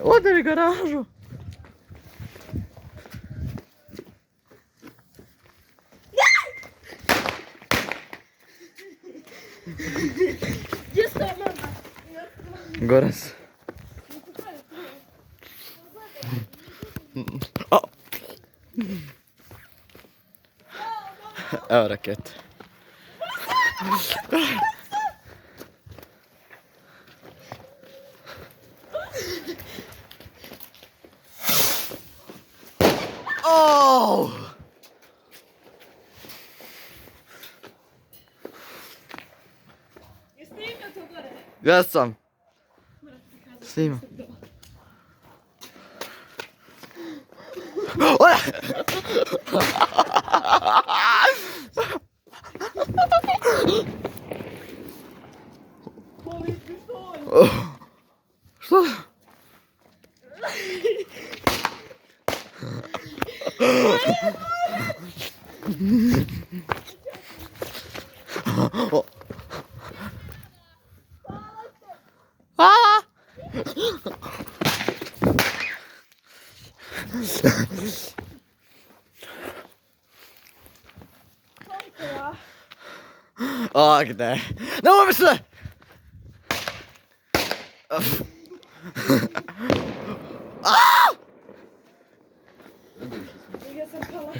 Oderi garažu. Gdje sto mama? Gore su. O. Evo rakete. Oh! Je snimio to gore? Jesam. Snima. Molim pištolj. Što? O, gde? Nemoj mi se! Ja sam pala.